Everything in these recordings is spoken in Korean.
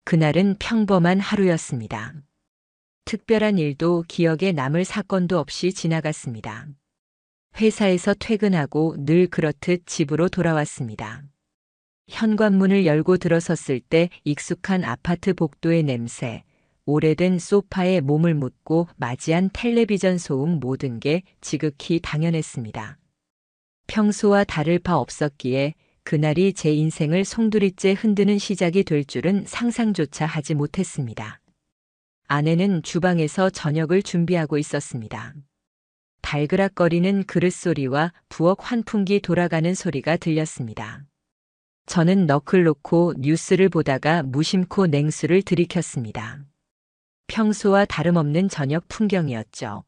그날은 평범한 하루였습니다. 특별한 일도 기억에 남을 사건도 없이 지나갔습니다. 회사에서 퇴근하고 늘 그렇듯 집으로 돌아왔습니다. 현관문을 열고 들어섰을 때 익숙한 아파트 복도의 냄새, 오래된 소파에 몸을 묻고 맞이한 텔레비전 소음 모든 게 지극히 당연했습니다. 평소와 다를 바 없었기에 그날이 제 인생을 송두리째 흔드는 시작이 될 줄은 상상조차 하지 못했습니다. 아내는 주방에서 저녁을 준비하고 있었습니다. 달그락거리는 그릇 소리와 부엌 환풍기 돌아가는 소리가 들렸습니다. 저는 너클 놓고 뉴스를 보다가 무심코 냉수를 들이켰습니다. 평소와 다름없는 저녁 풍경이었죠.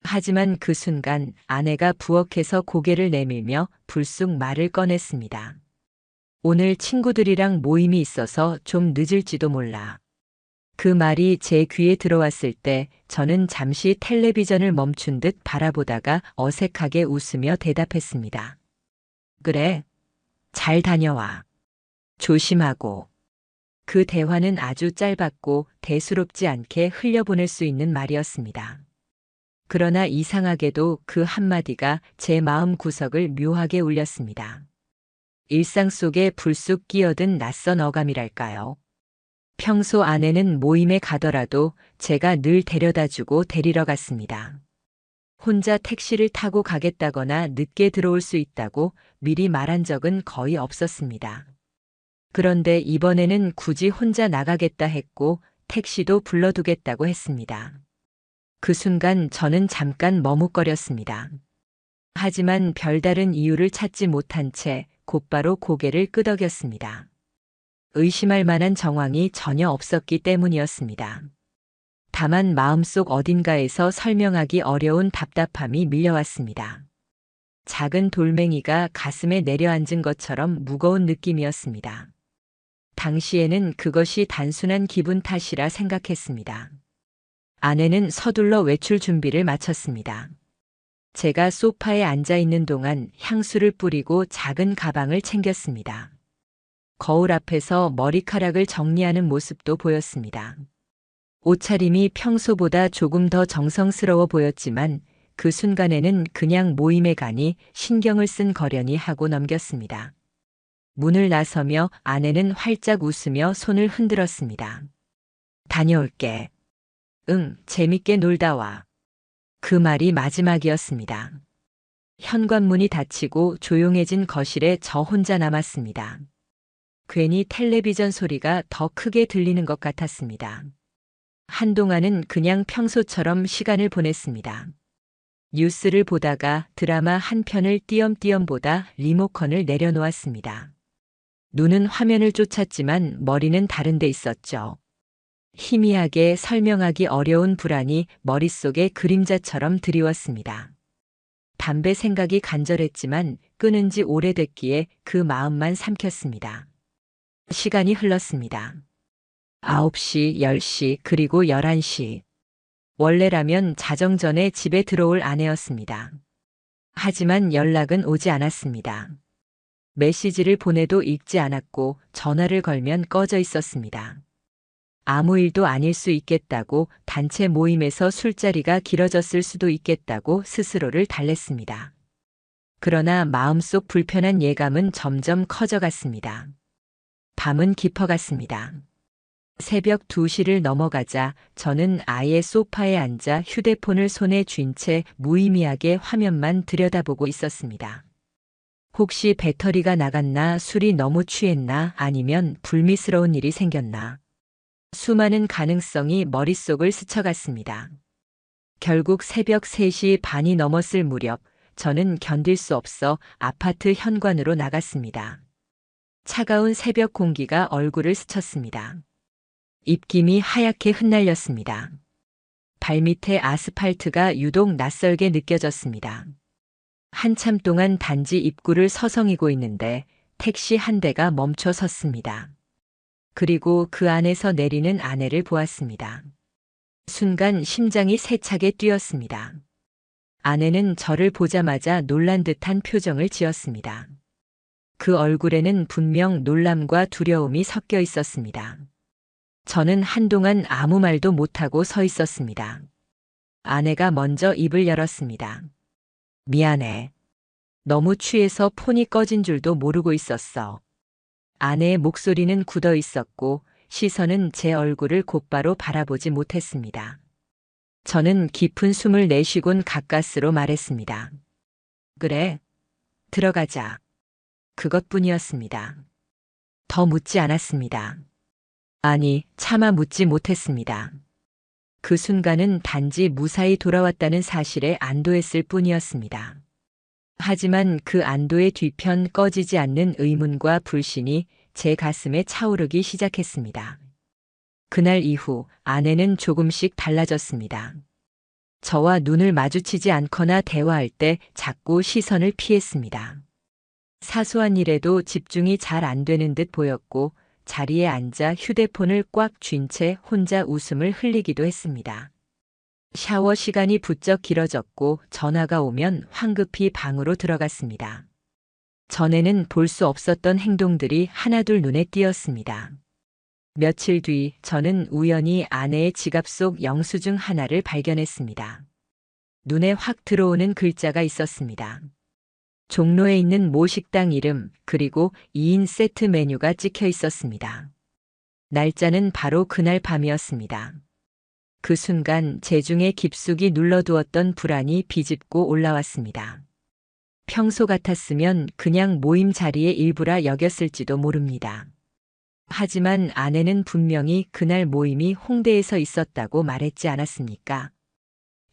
하지만 그 순간 아내가 부엌에서 고개를 내밀며 불쑥 말을 꺼냈습니다. 오늘 친구들이랑 모임이 있어서 좀 늦을지도 몰라. 그 말이 제 귀에 들어왔을 때 저는 잠시 텔레비전을 멈춘 듯 바라보다가 어색하게 웃으며 대답했습니다. 그래, 잘 다녀와. 조심하고. 그 대화는 아주 짧았고 대수롭지 않게 흘려보낼 수 있는 말이었습니다. 그러나 이상하게도 그 한마디가 제 마음 구석을 묘하게 울렸습니다. 일상 속에 불쑥 끼어든 낯선 어감이랄까요. 평소 아내는 모임에 가더라도 제가 늘 데려다주고 데리러 갔습니다. 혼자 택시를 타고 가겠다거나 늦게 들어올 수 있다고 미리 말한 적은 거의 없었습니다. 그런데 이번에는 굳이 혼자 나가겠다 했고 택시도 불러두겠다고 했습니다. 그 순간 저는 잠깐 머뭇거렸습니다. 하지만 별다른 이유를 찾지 못한 채 곧바로 고개를 끄덕였습니다. 의심할 만한 정황이 전혀 없었기 때문이었습니다. 다만 마음속 어딘가에서 설명하기 어려운 답답함이 밀려왔습니다. 작은 돌멩이가 가슴에 내려앉은 것처럼 무거운 느낌이었습니다. 당시에는 그것이 단순한 기분 탓이라 생각했습니다. 아내는 서둘러 외출 준비를 마쳤습니다. 제가 소파에 앉아 있는 동안 향수를 뿌리고 작은 가방을 챙겼습니다. 거울 앞에서 머리카락을 정리하는 모습도 보였습니다. 옷차림이 평소보다 조금 더 정성스러워 보였지만 그 순간에는 그냥 모임에 가니 신경을 쓴 거려니 하고 넘겼습니다. 문을 나서며 아내는 활짝 웃으며 손을 흔들었습니다. 다녀올게. 응, 재밌게 놀다 와. 그 말이 마지막이었습니다. 현관문이 닫히고 조용해진 거실에 저 혼자 남았습니다. 괜히 텔레비전 소리가 더 크게 들리는 것 같았습니다. 한동안은 그냥 평소처럼 시간을 보냈습니다. 뉴스를 보다가 드라마 한 편을 띄엄띄엄 보다 리모컨을 내려놓았습니다. 눈은 화면을 쫓았지만 머리는 다른 데 있었죠. 희미하게 설명하기 어려운 불안이 머릿속에 그림자처럼 드리웠습니다. 담배 생각이 간절했지만 끊은 지 오래됐기에 그 마음만 삼켰습니다. 시간이 흘렀습니다. 9시, 10시, 그리고 11시. 원래라면 자정 전에 집에 들어올 아내였습니다. 하지만 연락은 오지 않았습니다. 메시지를 보내도 읽지 않았고 전화를 걸면 꺼져 있었습니다. 아무 일도 아닐 수 있겠다고, 단체 모임에서 술자리가 길어졌을 수도 있겠다고 스스로를 달랬습니다. 그러나 마음속 불편한 예감은 점점 커져갔습니다. 밤은 깊어갔습니다. 새벽 2시를 넘어가자 저는 아예 소파에 앉아 휴대폰을 손에 쥔 채 무의미하게 화면만 들여다보고 있었습니다. 혹시 배터리가 나갔나, 술이 너무 취했나, 아니면 불미스러운 일이 생겼나. 수많은 가능성이 머릿속을 스쳐갔습니다. 결국 새벽 3시 반이 넘었을 무렵 저는 견딜 수 없어 아파트 현관으로 나갔습니다. 차가운 새벽 공기가 얼굴을 스쳤습니다. 입김이 하얗게 흩날렸습니다. 발밑에 아스팔트가 유독 낯설게 느껴졌습니다. 한참 동안 단지 입구를 서성이고 있는데 택시 한 대가 멈춰 섰습니다. 그리고 그 안에서 내리는 아내를 보았습니다. 순간 심장이 세차게 뛰었습니다. 아내는 저를 보자마자 놀란 듯한 표정을 지었습니다. 그 얼굴에는 분명 놀람과 두려움이 섞여 있었습니다. 저는 한동안 아무 말도 못하고 서 있었습니다. 아내가 먼저 입을 열었습니다. 미안해. 너무 취해서 폰이 꺼진 줄도 모르고 있었어. 아내의 목소리는 굳어 있었고 시선은 제 얼굴을 곧바로 바라보지 못했습니다. 저는 깊은 숨을 내쉬곤 가까스로 말했습니다. 그래, 들어가자. 그것뿐이었습니다. 더 묻지 않았습니다. 아니, 차마 묻지 못했습니다. 그 순간은 단지 무사히 돌아왔다는 사실에 안도했을 뿐이었습니다. 하지만 그 안도의 뒤편 꺼지지 않는 의문과 불신이 제 가슴에 차오르기 시작했습니다. 그날 이후 아내는 조금씩 달라졌습니다. 저와 눈을 마주치지 않거나 대화할 때 자꾸 시선을 피했습니다. 사소한 일에도 집중이 잘 안 되는 듯 보였고 자리에 앉아 휴대폰을 꽉 쥔 채 혼자 웃음을 흘리기도 했습니다. 샤워 시간이 부쩍 길어졌고 전화가 오면 황급히 방으로 들어갔습니다. 전에는 볼 수 없었던 행동들이 하나둘 눈에 띄었습니다. 며칠 뒤 저는 우연히 아내의 지갑 속 영수증 하나를 발견했습니다. 눈에 확 들어오는 글자가 있었습니다. 종로에 있는 모 식당 이름 그리고 2인 세트 메뉴가 찍혀 있었습니다. 날짜는 바로 그날 밤이었습니다. 그 순간 제중에 깊숙이 눌러두었던 불안이 비집고 올라왔습니다. 평소 같았으면 그냥 모임 자리의 일부라 여겼을지도 모릅니다. 하지만 아내는 분명히 그날 모임이 홍대에서 있었다고 말했지 않았습니까?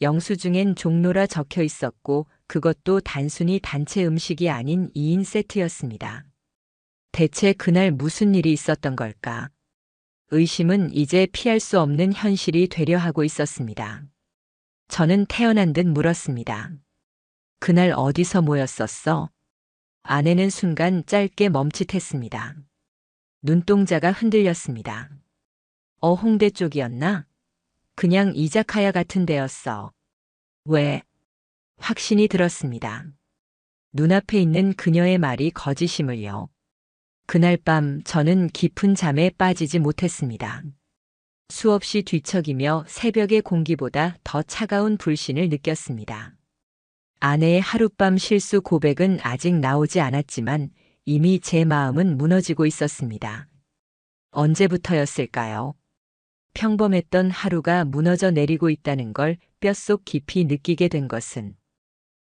영수증엔 종로라 적혀 있었고 그것도 단순히 단체 음식이 아닌 2인 세트였습니다. 대체 그날 무슨 일이 있었던 걸까? 의심은 이제 피할 수 없는 현실이 되려 하고 있었습니다. 저는 태어난 듯 물었습니다. 그날 어디서 모였었어? 아내는 순간 짧게 멈칫했습니다. 눈동자가 흔들렸습니다. 홍대 쪽이었나? 그냥 이자카야 같은 데였어. 왜? 확신이 들었습니다. 눈앞에 있는 그녀의 말이 거짓임을요. 그날 밤 저는 깊은 잠에 빠지지 못했습니다. 수없이 뒤척이며 새벽의 공기보다 더 차가운 불신을 느꼈습니다. 아내의 하룻밤 실수 고백은 아직 나오지 않았지만 이미 제 마음은 무너지고 있었습니다. 언제부터였을까요? 평범했던 하루가 무너져 내리고 있다는 걸 뼛속 깊이 느끼게 된 것은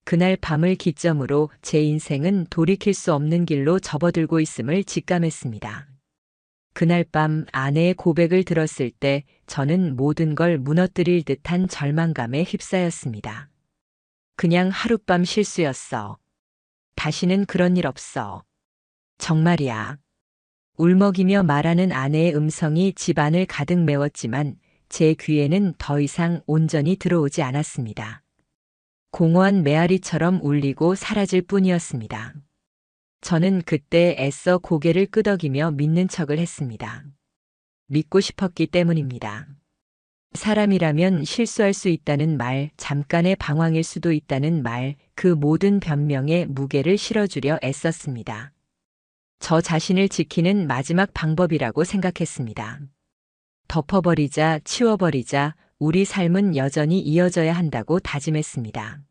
그날 밤을 기점으로 제 인생은 돌이킬 수 없는 길로 접어들고 있음을 직감했습니다. 그날 밤 아내의 고백을 들었을 때 저는 모든 걸 무너뜨릴 듯한 절망감에 휩싸였습니다. 그냥 하룻밤 실수였어. 다시는 그런 일 없어. 정말이야. 울먹이며 말하는 아내의 음성이 집안을 가득 메웠지만 제 귀에는 더 이상 온전히 들어오지 않았습니다. 공허한 메아리처럼 울리고 사라질 뿐이었습니다. 저는 그때 애써 고개를 끄덕이며 믿는 척을 했습니다. 믿고 싶었기 때문입니다. 사람이라면 실수할 수 있다는 말, 잠깐의 방황일 수도 있다는 말, 그 모든 변명에 무게를 실어주려 애썼습니다. 저 자신을 지키는 마지막 방법이라고 생각했습니다. 덮어버리자, 치워버리자, 우리 삶은 여전히 이어져야 한다고 다짐했습니다.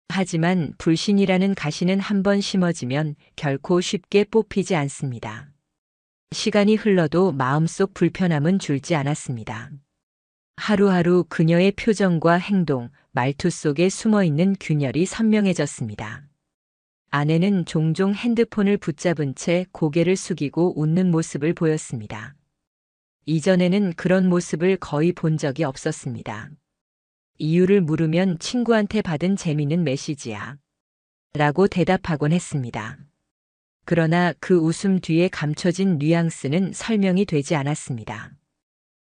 하지만 불신이라는 가시는 한번 심어지면 결코 쉽게 뽑히지 않습니다. 시간이 흘러도 마음속 불편함은 줄지 않았습니다. 하루하루 그녀의 표정과 행동, 말투 속에 숨어있는 균열이 선명해졌습니다. 아내는 종종 핸드폰을 붙잡은 채 고개를 숙이고 웃는 모습을 보였습니다. 이전에는 그런 모습을 거의 본 적이 없었습니다. 이유를 물으면 친구한테 받은 재미있는 메시지야. 라고 대답하곤 했습니다. 그러나 그 웃음 뒤에 감춰진 뉘앙스는 설명이 되지 않았습니다.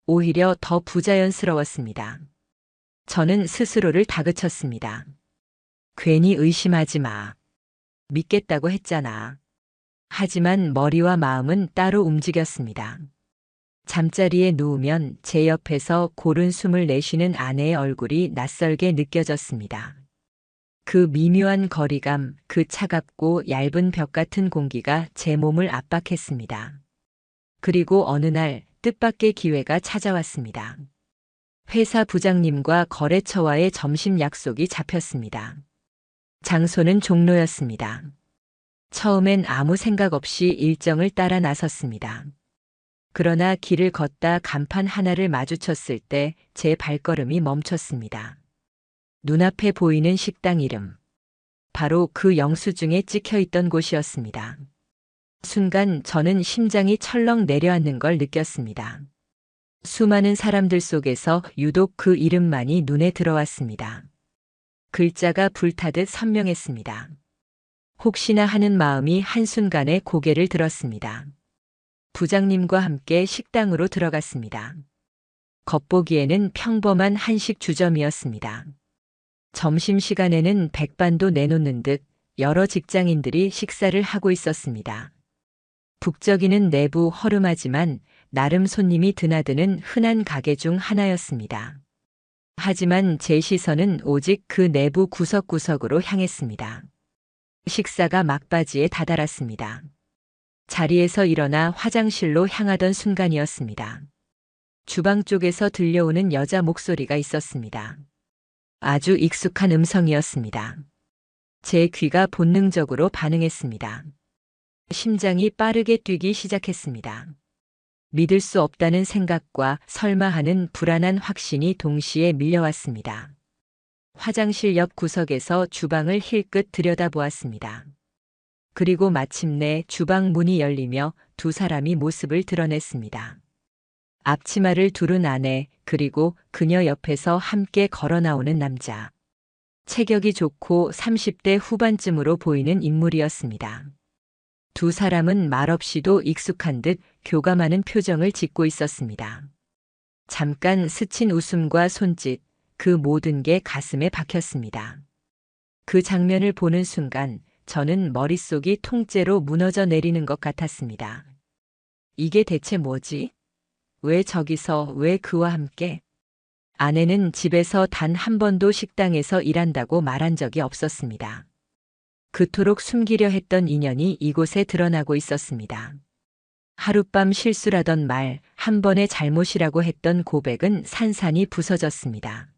오히려 더 부자연스러웠습니다. 저는 스스로를 다그쳤습니다. 괜히 의심하지 마. 믿겠다고 했잖아. 하지만 머리와 마음은 따로 움직였습니다. 잠자리에 누우면 제 옆에서 고른 숨을 내쉬는 아내의 얼굴이 낯설게 느껴졌습니다. 그 미묘한 거리감, 그 차갑고 얇은 벽 같은 공기가 제 몸을 압박했습니다. 그리고 어느 날 뜻밖의 기회가 찾아왔습니다. 회사 부장님과 거래처와의 점심 약속이 잡혔습니다. 장소는 종로였습니다. 처음엔 아무 생각 없이 일정을 따라 나섰습니다. 그러나 길을 걷다 간판 하나를 마주쳤을 때 제 발걸음이 멈췄습니다. 눈앞에 보이는 식당 이름. 바로 그 영수증에 찍혀 있던 곳이었습니다. 순간 저는 심장이 철렁 내려앉는 걸 느꼈습니다. 수많은 사람들 속에서 유독 그 이름만이 눈에 들어왔습니다. 글자가 불타듯 선명했습니다. 혹시나 하는 마음이 한순간에 고개를 들었습니다. 부장님과 함께 식당으로 들어갔습니다. 겉보기에는 평범한 한식 주점이었습니다. 점심시간에는 백반도 내놓는 듯 여러 직장인들이 식사를 하고 있었습니다. 북적이는 내부 허름하지만 나름 손님이 드나드는 흔한 가게 중 하나였습니다. 하지만 제 시선은 오직 그 내부 구석구석으로 향했습니다. 식사가 막바지에 다다랐습니다. 자리에서 일어나 화장실로 향하던 순간이었습니다. 주방 쪽에서 들려오는 여자 목소리가 있었습니다. 아주 익숙한 음성이었습니다. 제 귀가 본능적으로 반응했습니다. 심장이 빠르게 뛰기 시작했습니다. 믿을 수 없다는 생각과 설마 하는 불안한 확신이 동시에 밀려왔습니다. 화장실 옆 구석에서 주방을 힐끗 들여다보았습니다. 그리고 마침내 주방 문이 열리며 두 사람이 모습을 드러냈습니다. 앞치마를 두른 아내, 그리고 그녀 옆에서 함께 걸어 나오는 남자. 체격이 좋고 30대 후반쯤으로 보이는 인물이었습니다. 두 사람은 말없이도 익숙한 듯 교감하는 표정을 짓고 있었습니다. 잠깐 스친 웃음과 손짓, 그 모든 게 가슴에 박혔습니다. 그 장면을 보는 순간 저는 머릿속이 통째로 무너져 내리는 것 같았습니다. 이게 대체 뭐지? 왜 저기서, 왜 그와 함께? 아내는 집에서 단 한 번도 식당에서 일한다고 말한 적이 없었습니다. 그토록 숨기려 했던 인연이 이곳에 드러나고 있었습니다. 하룻밤 실수라던 말, 한 번의 잘못이라고 했던 고백은 산산이 부서졌습니다.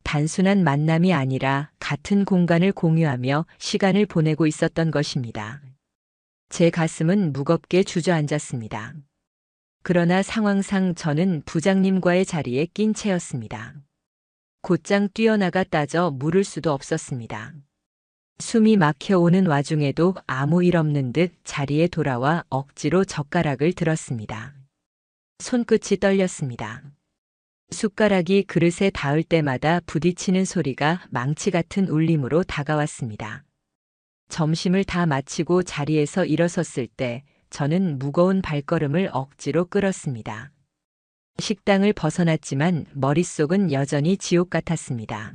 단순한 만남이 아니라 같은 공간을 공유하며 시간을 보내고 있었던 것입니다. 제 가슴은 무겁게 주저앉았습니다. 그러나 상황상 저는 부장님과의 자리에 낀 채였습니다. 곧장 뛰어나가 따져 물을 수도 없었습니다. 숨이 막혀오는 와중에도 아무 일 없는 듯 자리에 돌아와 억지로 젓가락을 들었습니다. 손끝이 떨렸습니다. 숟가락이 그릇에 닿을 때마다 부딪히는 소리가 망치 같은 울림으로 다가왔습니다. 점심을 다 마치고 자리에서 일어섰을 때 저는 무거운 발걸음을 억지로 끌었습니다. 식당을 벗어났지만 머릿속은 여전히 지옥 같았습니다.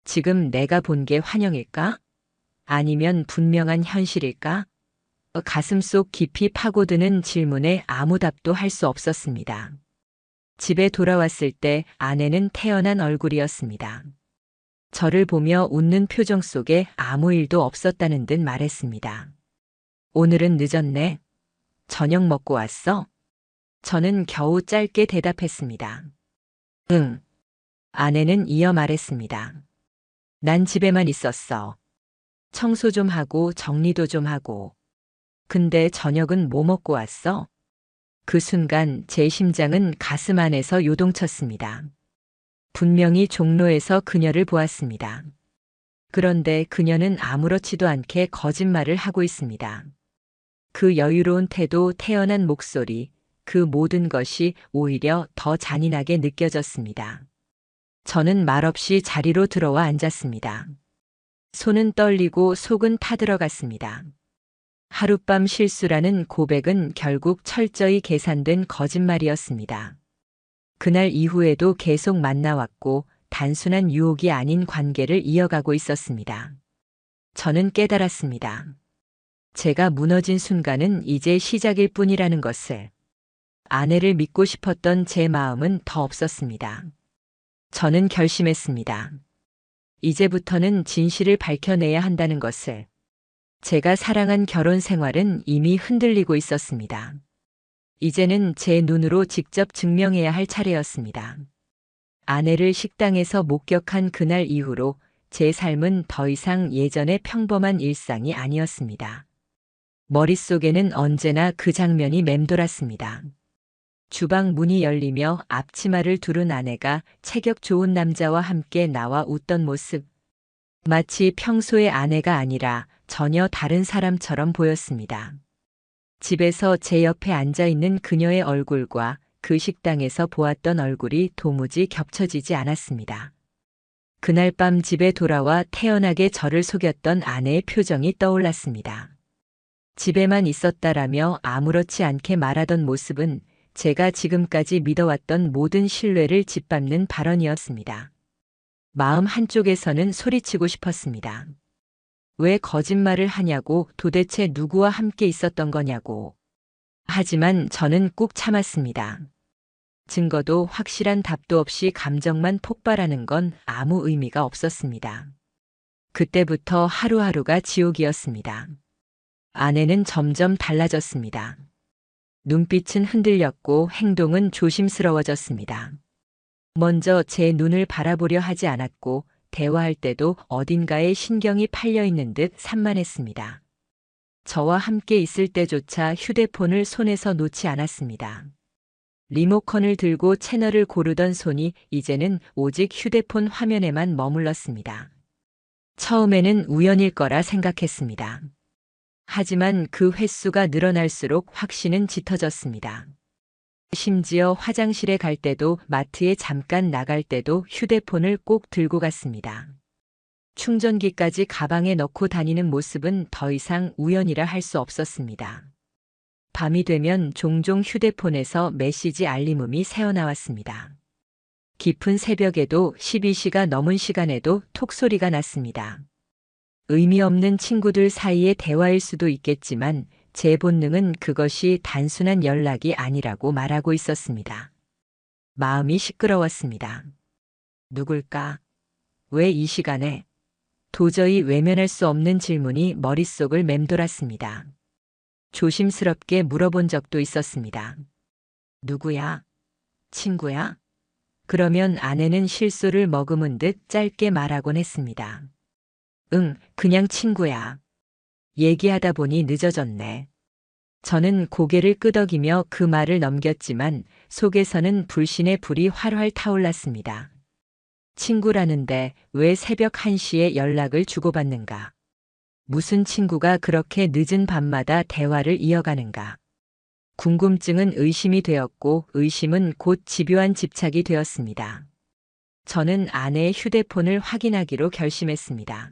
지금 내가 본 게 환영일까? 아니면 분명한 현실일까? 가슴속 깊이 파고드는 질문에 아무 답도 할 수 없었습니다. 집에 돌아왔을 때 아내는 태연한 얼굴이었습니다. 저를 보며 웃는 표정 속에 아무 일도 없었다는 듯 말했습니다. 오늘은 늦었네. 저녁 먹고 왔어? 저는 겨우 짧게 대답했습니다. 응. 아내는 이어 말했습니다. 난 집에만 있었어. 청소 좀 하고 정리도 좀 하고. 근데 저녁은 뭐 먹고 왔어? 그 순간 제 심장은 가슴 안에서 요동쳤습니다. 분명히 종로에서 그녀를 보았습니다. 그런데 그녀는 아무렇지도 않게 거짓말을 하고 있습니다. 그 여유로운 태도, 태연한 목소리, 그 모든 것이 오히려 더 잔인하게 느껴졌습니다. 저는 말없이 자리로 들어와 앉았습니다. 손은 떨리고 속은 타들어갔습니다. 하룻밤 실수라는 고백은 결국 철저히 계산된 거짓말이었습니다. 그날 이후에도 계속 만나왔고 단순한 유혹이 아닌 관계를 이어가고 있었습니다. 저는 깨달았습니다. 제가 무너진 순간은 이제 시작일 뿐이라는 것을. 아내를 믿고 싶었던 제 마음은 더 없었습니다. 저는 결심했습니다. 이제부터는 진실을 밝혀내야 한다는 것을. 제가 사랑한 결혼 생활은 이미 흔들리고 있었습니다. 이제는 제 눈으로 직접 증명해야 할 차례였습니다. 아내를 식당에서 목격한 그날 이후로 제 삶은 더 이상 예전의 평범한 일상이 아니었습니다. 머릿속에는 언제나 그 장면이 맴돌았습니다. 주방 문이 열리며 앞치마를 두른 아내가 체격 좋은 남자와 함께 나와 웃던 모습. 마치 평소의 아내가 아니라 전혀 다른 사람처럼 보였습니다. 집에서 제 옆에 앉아 있는 그녀의 얼굴과 그 식당에서 보았던 얼굴이 도무지 겹쳐지지 않았습니다. 그날 밤 집에 돌아와 태연하게 저를 속였던 아내의 표정이 떠올랐습니다. 집에만 있었다라며 아무렇지 않게 말하던 모습은 제가 지금까지 믿어왔던 모든 신뢰를 짓밟는 발언이었습니다. 마음 한쪽에서는 소리치고 싶었습니다. 왜 거짓말을 하냐고, 도대체 누구와 함께 있었던 거냐고. 하지만 저는 꾹 참았습니다. 증거도 확실한 답도 없이 감정만 폭발하는 건 아무 의미가 없었습니다. 그때부터 하루하루가 지옥이었습니다. 아내는 점점 달라졌습니다. 눈빛은 흔들렸고 행동은 조심스러워졌습니다. 먼저 제 눈을 바라보려 하지 않았고 대화할 때도 어딘가에 신경이 팔려 있는 듯 산만했습니다. 저와 함께 있을 때조차 휴대폰을 손에서 놓지 않았습니다. 리모컨을 들고 채널을 고르던 손이 이제는 오직 휴대폰 화면에만 머물렀습니다. 처음에는 우연일 거라 생각했습니다. 하지만 그 횟수가 늘어날수록 확신은 짙어졌습니다. 심지어 화장실에 갈 때도 마트에 잠깐 나갈 때도 휴대폰을 꼭 들고 갔습니다. 충전기까지 가방에 넣고 다니는 모습은 더 이상 우연이라 할 수 없었습니다. 밤이 되면 종종 휴대폰에서 메시지 알림음이 새어나왔습니다. 깊은 새벽에도 12시가 넘은 시간에도 톡소리가 났습니다. 의미 없는 친구들 사이의 대화일 수도 있겠지만 제 본능은 그것이 단순한 연락이 아니라고 말하고 있었습니다. 마음이 시끄러웠습니다. 누굴까? 왜 이 시간에? 도저히 외면할 수 없는 질문이 머릿속을 맴돌았습니다. 조심스럽게 물어본 적도 있었습니다. 누구야? 친구야? 그러면 아내는 실수를 머금은 듯 짧게 말하곤 했습니다. 응, 그냥 친구야. 얘기하다 보니 늦어졌네. 저는 고개를 끄덕이며 그 말을 넘겼지만 속에서는 불신의 불이 활활 타올랐습니다. 친구라는데 왜 새벽 1시에 연락을 주고받는가? 무슨 친구가 그렇게 늦은 밤마다 대화를 이어가는가? 궁금증은 의심이 되었고 의심은 곧 집요한 집착이 되었습니다. 저는 아내의 휴대폰을 확인하기로 결심했습니다.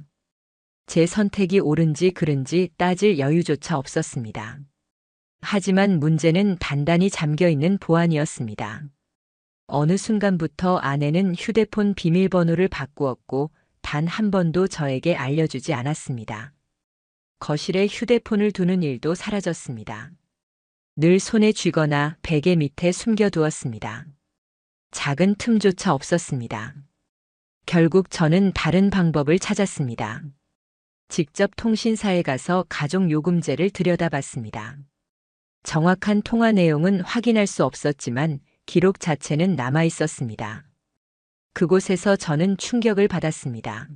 제 선택이 옳은지 그른지 따질 여유조차 없었습니다. 하지만 문제는 단단히 잠겨있는 보안이었습니다. 어느 순간부터 아내는 휴대폰 비밀번호를 바꾸었고 단 한 번도 저에게 알려주지 않았습니다. 거실에 휴대폰을 두는 일도 사라졌습니다. 늘 손에 쥐거나 베개 밑에 숨겨두었습니다. 작은 틈조차 없었습니다. 결국 저는 다른 방법을 찾았습니다. 직접 통신사에 가서 가족요금제를 들여다봤습니다. 정확한 통화 내용은 확인할 수 없었지만 기록 자체는 남아 있었습니다. 그곳에서 저는 충격을 받았습니다.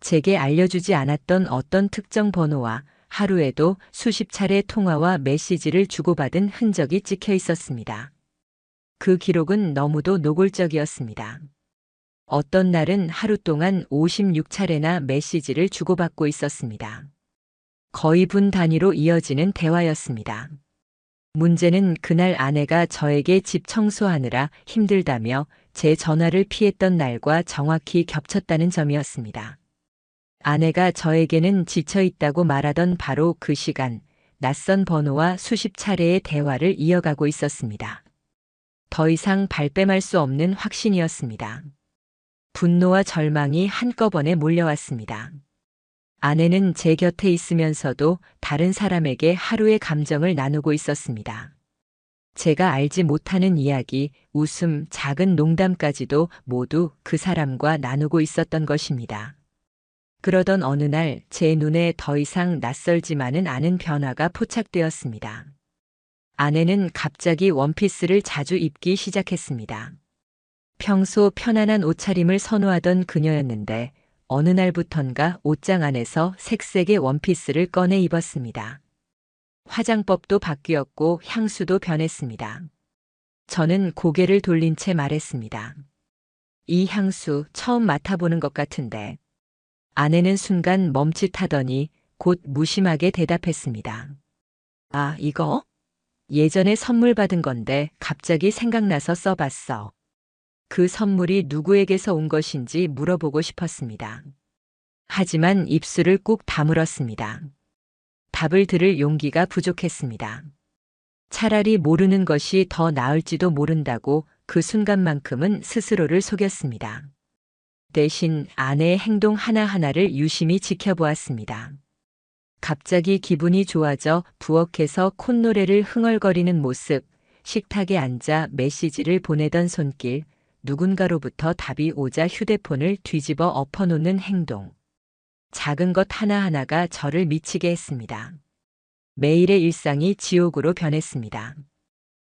제게 알려주지 않았던 어떤 특정 번호와 하루에도 수십 차례 통화와 메시지를 주고받은 흔적이 찍혀 있었습니다. 그 기록은 너무도 노골적이었습니다. 어떤 날은 하루 동안 56차례나 메시지를 주고받고 있었습니다. 거의 분 단위로 이어지는 대화였습니다. 문제는 그날 아내가 저에게 집 청소하느라 힘들다며 제 전화를 피했던 날과 정확히 겹쳤다는 점이었습니다. 아내가 저에게는 지쳐 있다고 말하던 바로 그 시간, 낯선 번호와 수십 차례의 대화를 이어가고 있었습니다. 더 이상 발뺌할 수 없는 확신이었습니다. 분노와 절망이 한꺼번에 몰려왔습니다. 아내는 제 곁에 있으면서도 다른 사람에게 하루의 감정을 나누고 있었습니다. 제가 알지 못하는 이야기, 웃음, 작은 농담까지도 모두 그 사람과 나누고 있었던 것입니다. 그러던 어느 날 제 눈에 더 이상 낯설지만은 않은 변화가 포착되었습니다. 아내는 갑자기 원피스를 자주 입기 시작했습니다. 평소 편안한 옷차림을 선호하던 그녀였는데 어느 날부턴가 옷장 안에서 색색의 원피스를 꺼내 입었습니다. 화장법도 바뀌었고 향수도 변했습니다. 저는 고개를 돌린 채 말했습니다. 이 향수 처음 맡아보는 것 같은데. 아내는 순간 멈칫하더니 곧 무심하게 대답했습니다. 아, 이거? 예전에 선물 받은 건데 갑자기 생각나서 써봤어. 그 선물이 누구에게서 온 것인지 물어보고 싶었습니다. 하지만 입술을 꾹 다물었습니다. 답을 들을 용기가 부족했습니다. 차라리 모르는 것이 더 나을지도 모른다고 그 순간만큼은 스스로를 속였습니다. 대신 아내의 행동 하나하나를 유심히 지켜보았습니다. 갑자기 기분이 좋아져 부엌에서 콧노래를 흥얼거리는 모습, 식탁에 앉아 메시지를 보내던 손길, 누군가로부터 답이 오자 휴대폰을 뒤집어 엎어놓는 행동. 작은 것 하나하나가 저를 미치게 했습니다. 매일의 일상이 지옥으로 변했습니다.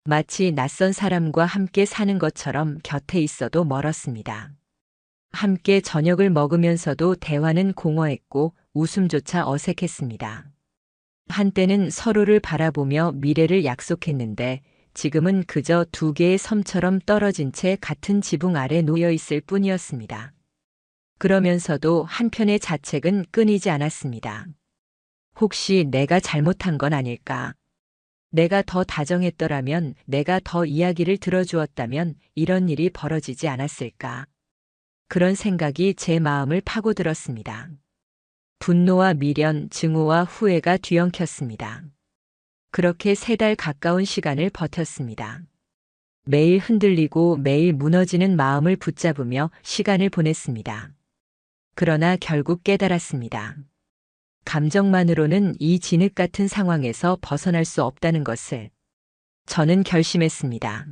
마치 낯선 사람과 함께 사는 것처럼 곁에 있어도 멀었습니다. 함께 저녁을 먹으면서도 대화는 공허했고 웃음조차 어색했습니다. 한때는 서로를 바라보며 미래를 약속했는데 지금은 그저 두 개의 섬처럼 떨어진 채 같은 지붕 아래 놓여 있을 뿐이었습니다. 그러면서도 한편의 자책은 끊이지 않았습니다. 혹시 내가 잘못한 건 아닐까? 내가 더 다정했더라면, 내가 더 이야기를 들어주었다면 이런 일이 벌어지지 않았을까? 그런 생각이 제 마음을 파고들었습니다. 분노와 미련, 증오와 후회가 뒤엉켰습니다. 그렇게 3달 가까운 시간을 버텼습니다. 매일 흔들리고 매일 무너지는 마음을 붙잡으며 시간을 보냈습니다. 그러나 결국 깨달았습니다. 감정만으로는 이 진흙 같은 상황에서 벗어날 수 없다는 것을. 저는 결심했습니다.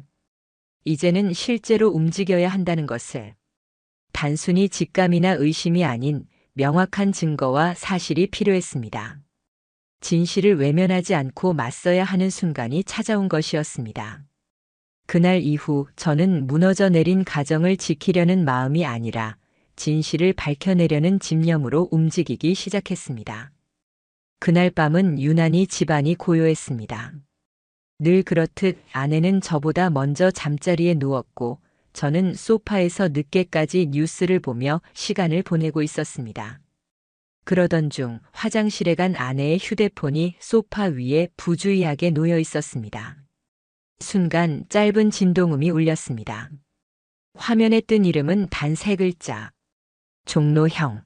이제는 실제로 움직여야 한다는 것을. 단순히 직감이나 의심이 아닌 명확한 증거와 사실이 필요했습니다. 진실을 외면하지 않고 맞서야 하는 순간이 찾아온 것이었습니다. 그날 이후 저는 무너져 내린 가정을 지키려는 마음이 아니라 진실을 밝혀내려는 집념으로 움직이기 시작했습니다. 그날 밤은 유난히 집안이 고요했습니다. 늘 그렇듯 아내는 저보다 먼저 잠자리에 누웠고 저는 소파에서 늦게까지 뉴스를 보며 시간을 보내고 있었습니다. 그러던 중 화장실에 간 아내의 휴대폰이 소파 위에 부주의하게 놓여 있었습니다. 순간 짧은 진동음이 울렸습니다. 화면에 뜬 이름은 단 3글자. 종로형.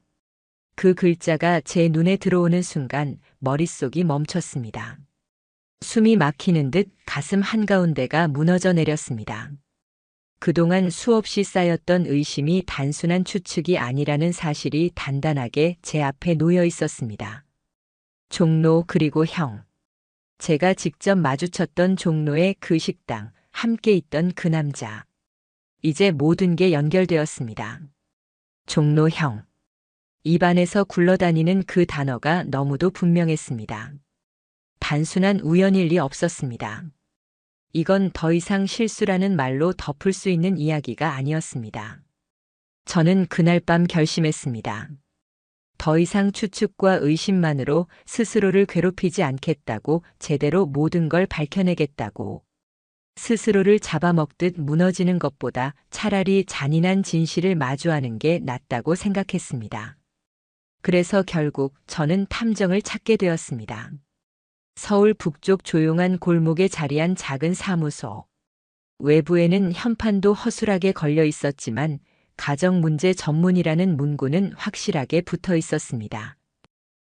그 글자가 제 눈에 들어오는 순간 머릿속이 멈췄습니다. 숨이 막히는 듯 가슴 한가운데가 무너져 내렸습니다. 그동안 수없이 쌓였던 의심이 단순한 추측이 아니라는 사실이 단단하게 제 앞에 놓여 있었습니다. 종로 그리고 형. 제가 직접 마주쳤던 종로의 그 식당, 함께 있던 그 남자. 이제 모든 게 연결되었습니다. 종로 형. 입안에서 굴러다니는 그 단어가 너무도 분명했습니다. 단순한 우연일 리 없었습니다. 이건 더 이상 실수라는 말로 덮을 수 있는 이야기가 아니었습니다. 저는 그날 밤 결심했습니다. 더 이상 추측과 의심만으로 스스로를 괴롭히지 않겠다고, 제대로 모든 걸 밝혀내겠다고. 스스로를 잡아먹듯 무너지는 것보다 차라리 잔인한 진실을 마주하는 게 낫다고 생각했습니다. 그래서 결국 저는 탐정을 찾게 되었습니다. 서울 북쪽 조용한 골목에 자리한 작은 사무소. 외부에는 현판도 허술하게 걸려 있었지만 가정문제 전문이라는 문구는 확실하게 붙어 있었습니다.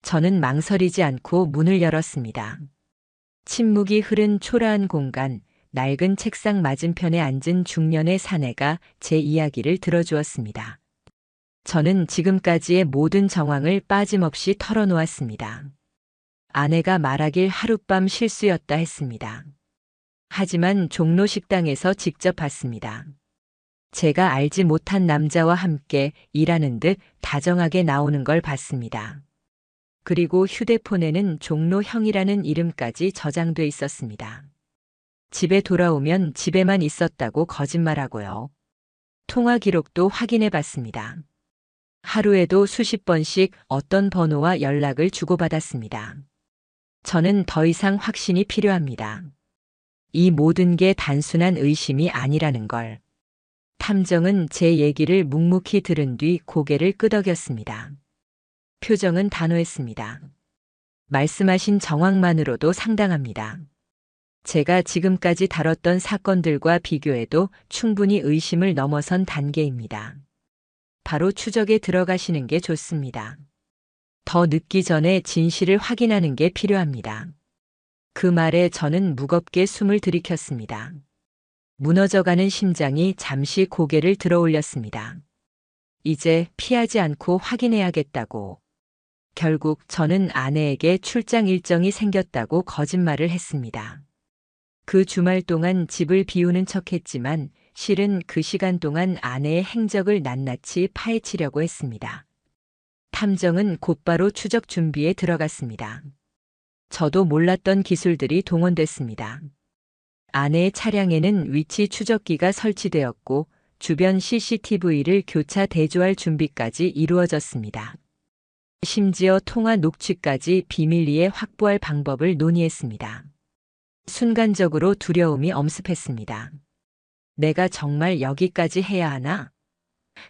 저는 망설이지 않고 문을 열었습니다. 침묵이 흐른 초라한 공간, 낡은 책상 맞은편에 앉은 중년의 사내가 제 이야기를 들어주었습니다. 저는 지금까지의 모든 정황을 빠짐없이 털어놓았습니다. 아내가 말하길 하룻밤 실수였다 했습니다. 하지만 종로 식당에서 직접 봤습니다. 제가 알지 못한 남자와 함께 일하는 듯 다정하게 나오는 걸 봤습니다. 그리고 휴대폰에는 종로형이라는 이름까지 저장돼 있었습니다. 집에 돌아오면 집에만 있었다고 거짓말하고요. 통화 기록도 확인해 봤습니다. 하루에도 수십 번씩 어떤 번호와 연락을 주고받았습니다. 저는 더 이상 확신이 필요합니다. 이 모든 게 단순한 의심이 아니라는 걸. 탐정은 제 얘기를 묵묵히 들은 뒤 고개를 끄덕였습니다. 표정은 단호했습니다. 말씀하신 정황만으로도 상당합니다. 제가 지금까지 다뤘던 사건들과 비교해도 충분히 의심을 넘어선 단계입니다. 바로 추적에 들어가시는 게 좋습니다. 더 늦기 전에 진실을 확인하는 게 필요합니다. 그 말에 저는 무겁게 숨을 들이켰습니다. 무너져가는 심장이 잠시 고개를 들어 올렸습니다. 이제 피하지 않고 확인해야겠다고. 결국 저는 아내에게 출장 일정이 생겼다고 거짓말을 했습니다. 그 주말 동안 집을 비우는 척했지만 실은 그 시간 동안 아내의 행적을 낱낱이 파헤치려고 했습니다. 탐정은 곧바로 추적 준비에 들어갔습니다. 저도 몰랐던 기술들이 동원됐습니다. 아내의 차량에는 위치 추적기가 설치되었고 주변 CCTV를 교차 대조할 준비까지 이루어졌습니다. 심지어 통화 녹취까지 비밀리에 확보할 방법을 논의했습니다. 순간적으로 두려움이 엄습했습니다. 내가 정말 여기까지 해야 하나?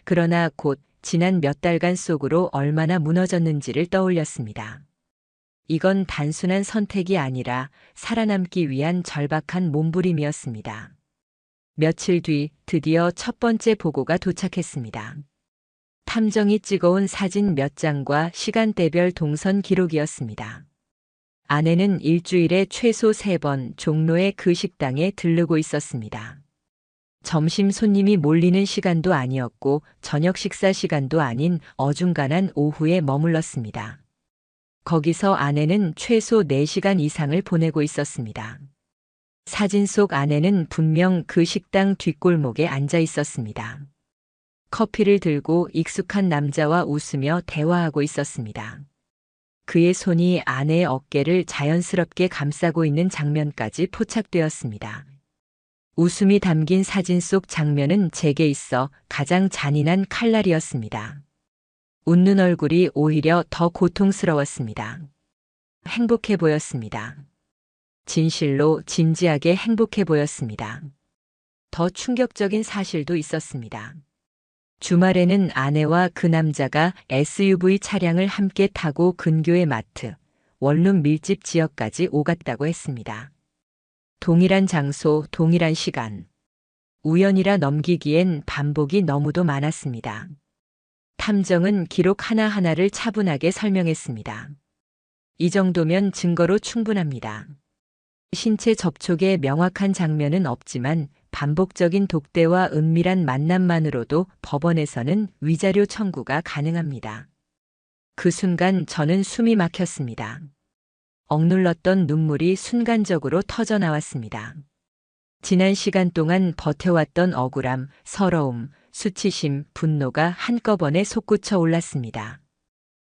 그러나 곧 지난 몇 달간 속으로 얼마나 무너졌는지를 떠올렸습니다. 이건 단순한 선택이 아니라 살아남기 위한 절박한 몸부림이었습니다. 며칠 뒤 드디어 첫 번째 보고가 도착했습니다. 탐정이 찍어온 사진 몇 장과 시간대별 동선 기록이었습니다. 아내는 일주일에 최소 3번 종로의 그 식당에 들르고 있었습니다. 점심 손님이 몰리는 시간도 아니었고 저녁 식사 시간도 아닌 어중간한 오후에 머물렀습니다. 거기서 아내는 최소 4시간 이상을 보내고 있었습니다. 사진 속 아내는 분명 그 식당 뒷골목에 앉아 있었습니다. 커피를 들고 익숙한 남자와 웃으며 대화하고 있었습니다. 그의 손이 아내의 어깨를 자연스럽게 감싸고 있는 장면까지 포착되었습니다. 웃음이 담긴 사진 속 장면은 제게 있어 가장 잔인한 칼날이었습니다. 웃는 얼굴이 오히려 더 고통스러웠습니다. 행복해 보였습니다. 진실로 진지하게 행복해 보였습니다. 더 충격적인 사실도 있었습니다. 주말에는 아내와 그 남자가 SUV 차량을 함께 타고 근교의 마트, 원룸 밀집 지역까지 오갔다고 했습니다. 동일한 장소, 동일한 시간. 우연이라 넘기기엔 반복이 너무도 많았습니다. 탐정은 기록 하나하나를 차분하게 설명했습니다. 이 정도면 증거로 충분합니다. 신체 접촉의 명확한 장면은 없지만 반복적인 독대와 은밀한 만남만으로도 법원에서는 위자료 청구가 가능합니다. 그 순간 저는 숨이 막혔습니다. 억눌렀던 눈물이 순간적으로 터져 나왔습니다. 지난 시간 동안 버텨왔던 억울함, 서러움, 수치심, 분노가 한꺼번에 솟구쳐 올랐습니다.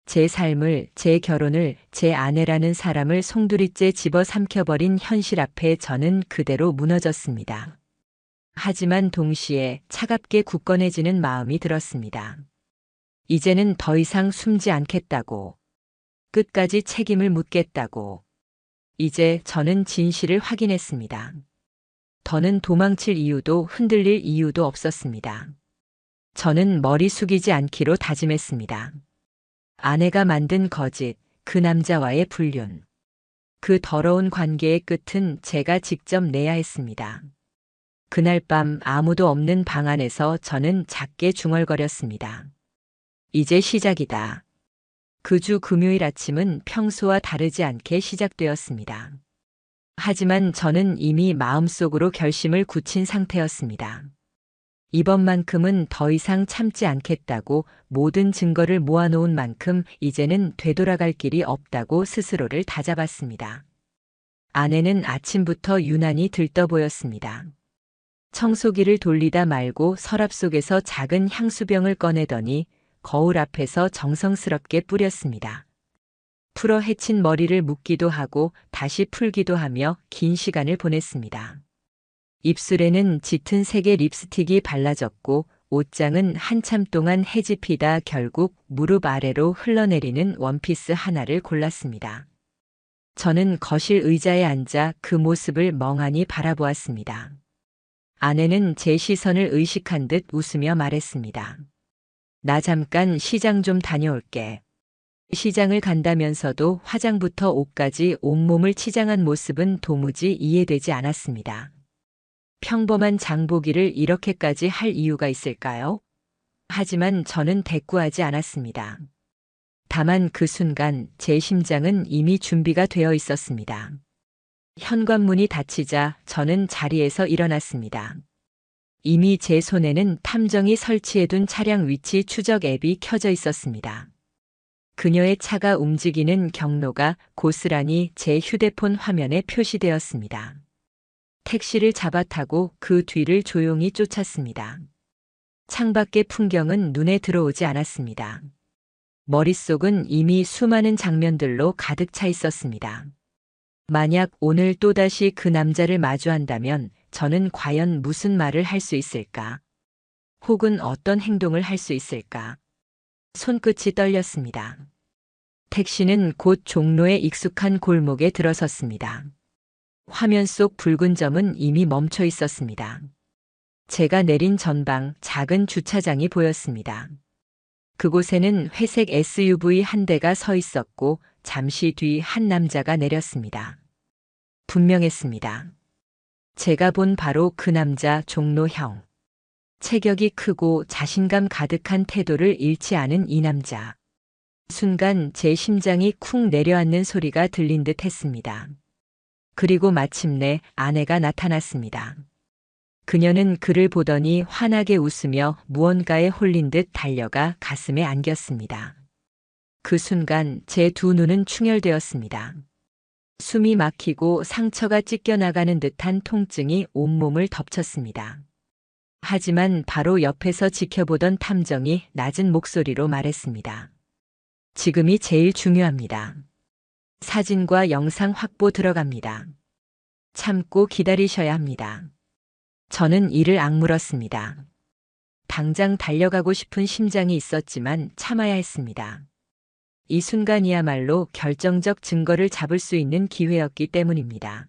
제 삶을, 제 결혼을, 제 아내라는 사람을 송두리째 집어삼켜버린 현실 앞에 저는 그대로 무너졌습니다. 하지만 동시에 차갑게 굳건해지는 마음이 들었습니다. 이제는 더 이상 숨지 않겠다고. 끝까지 책임을 묻겠다고. 이제 저는 진실을 확인했습니다. 더는 도망칠 이유도 흔들릴 이유도 없었습니다. 저는 머리 숙이지 않기로 다짐했습니다. 아내가 만든 거짓, 그 남자와의 불륜. 그 더러운 관계의 끝은 제가 직접 내야 했습니다. 그날 밤 아무도 없는 방 안에서 저는 작게 중얼거렸습니다. 이제 시작이다. 그 주 금요일 아침은 평소와 다르지 않게 시작되었습니다. 하지만 저는 이미 마음속으로 결심을 굳힌 상태였습니다. 이번만큼은 더 이상 참지 않겠다고 모든 증거를 모아놓은 만큼 이제는 되돌아갈 길이 없다고 스스로를 다잡았습니다. 아내는 아침부터 유난히 들떠 보였습니다. 청소기를 돌리다 말고 서랍 속에서 작은 향수병을 꺼내더니 거울 앞에서 정성스럽게 뿌렸습니다. 풀어 헤친 머리를 묶기도 하고 다시 풀기도 하며 긴 시간을 보냈습니다. 입술에는 짙은 색의 립스틱이 발라졌고 옷장은 한참 동안 헤집히다 결국 무릎 아래로 흘러내리는 원피스 하나를 골랐습니다. 저는 거실 의자에 앉아 그 모습을 멍하니 바라보았습니다. 아내는 제 시선을 의식한 듯 웃으며 말했습니다. 나 잠깐 시장 좀 다녀올게. 시장을 간다면서도 화장부터 옷까지 온몸을 치장한 모습은 도무지 이해되지 않았습니다. 평범한 장보기를 이렇게까지 할 이유가 있을까요? 하지만 저는 대꾸하지 않았습니다. 다만 그 순간 제 심장은 이미 준비가 되어 있었습니다. 현관문이 닫히자 저는 자리에서 일어났습니다. 이미 제 손에는 탐정이 설치해둔 차량 위치 추적 앱이 켜져 있었습니다. 그녀의 차가 움직이는 경로가 고스란히 제 휴대폰 화면에 표시되었습니다. 택시를 잡아 타고 그 뒤를 조용히 쫓았습니다. 창밖의 풍경은 눈에 들어오지 않았습니다. 머릿속은 이미 수많은 장면들로 가득 차 있었습니다. 만약 오늘 또다시 그 남자를 마주한다면 저는 과연 무슨 말을 할 수 있을까? 혹은 어떤 행동을 할 수 있을까? 손끝이 떨렸습니다. 택시는 곧 종로의 익숙한 골목에 들어섰습니다. 화면 속 붉은 점은 이미 멈춰 있었습니다. 제가 내린 전방 작은 주차장이 보였습니다. 그곳에는 회색 SUV 한 대가 서 있었고 잠시 뒤 한 남자가 내렸습니다. 분명했습니다. 제가 본 바로 그 남자 종로형. 체격이 크고 자신감 가득한 태도를 잃지 않은 이 남자. 순간 제 심장이 쿵 내려앉는 소리가 들린 듯 했습니다. 그리고 마침내 아내가 나타났습니다. 그녀는 그를 보더니 환하게 웃으며 무언가에 홀린 듯 달려가 가슴에 안겼습니다. 그 순간 제 두 눈은 충혈되었습니다. 숨이 막히고 상처가 찢겨나가는 듯한 통증이 온몸을 덮쳤습니다. 하지만 바로 옆에서 지켜보던 탐정이 낮은 목소리로 말했습니다. 지금이 제일 중요합니다. 사진과 영상 확보 들어갑니다. 참고 기다리셔야 합니다. 저는 이를 악물었습니다. 당장 달려가고 싶은 심장이 있었지만 참아야 했습니다. 이 순간이야말로 결정적 증거를 잡을 수 있는 기회였기 때문입니다.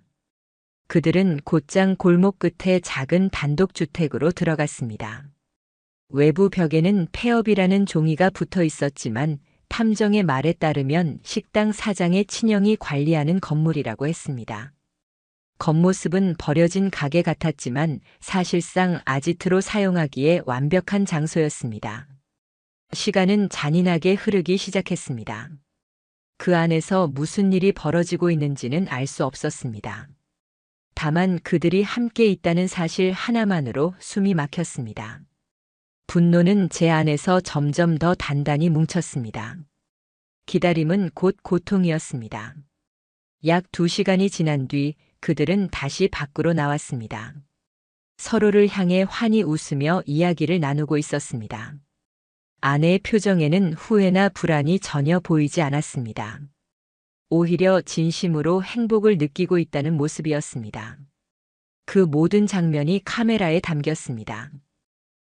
그들은 곧장 골목 끝에 작은 단독주택으로 들어갔습니다. 외부 벽에는 폐업이라는 종이가 붙어 있었지만 탐정의 말에 따르면 식당 사장의 친형이 관리하는 건물이라고 했습니다. 겉모습은 버려진 가게 같았지만 사실상 아지트로 사용하기에 완벽한 장소였습니다. 시간은 잔인하게 흐르기 시작했습니다. 그 안에서 무슨 일이 벌어지고 있는지는 알 수 없었습니다. 다만 그들이 함께 있다는 사실 하나만으로 숨이 막혔습니다. 분노는 제 안에서 점점 더 단단히 뭉쳤습니다. 기다림은 곧 고통이었습니다. 약 2시간이 지난 뒤 그들은 다시 밖으로 나왔습니다. 서로를 향해 환히 웃으며 이야기를 나누고 있었습니다. 아내의 표정에는 후회나 불안이 전혀 보이지 않았습니다. 오히려 진심으로 행복을 느끼고 있다는 모습이었습니다. 그 모든 장면이 카메라에 담겼습니다.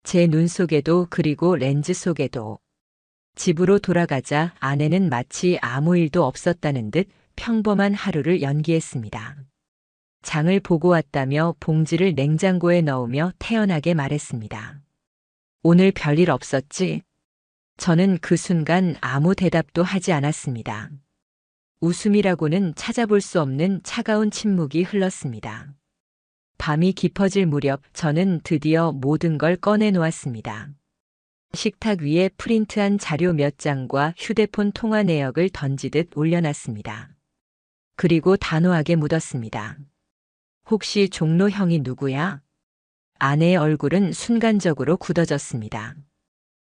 제 눈 속에도 그리고 렌즈 속에도. 집으로 돌아가자 아내는 마치 아무 일도 없었다는 듯 평범한 하루를 연기했습니다. 장을 보고 왔다며 봉지를 냉장고에 넣으며 태연하게 말했습니다. 오늘 별일 없었지? 저는 그 순간 아무 대답도 하지 않았습니다. 웃음이라고는 찾아볼 수 없는 차가운 침묵이 흘렀습니다. 밤이 깊어질 무렵 저는 드디어 모든 걸 꺼내놓았습니다. 식탁 위에 프린트한 자료 몇 장과 휴대폰 통화 내역을 던지듯 올려놨습니다. 그리고 단호하게 묻었습니다. 혹시 종로 형이 누구야? 아내의 얼굴은 순간적으로 굳어졌습니다.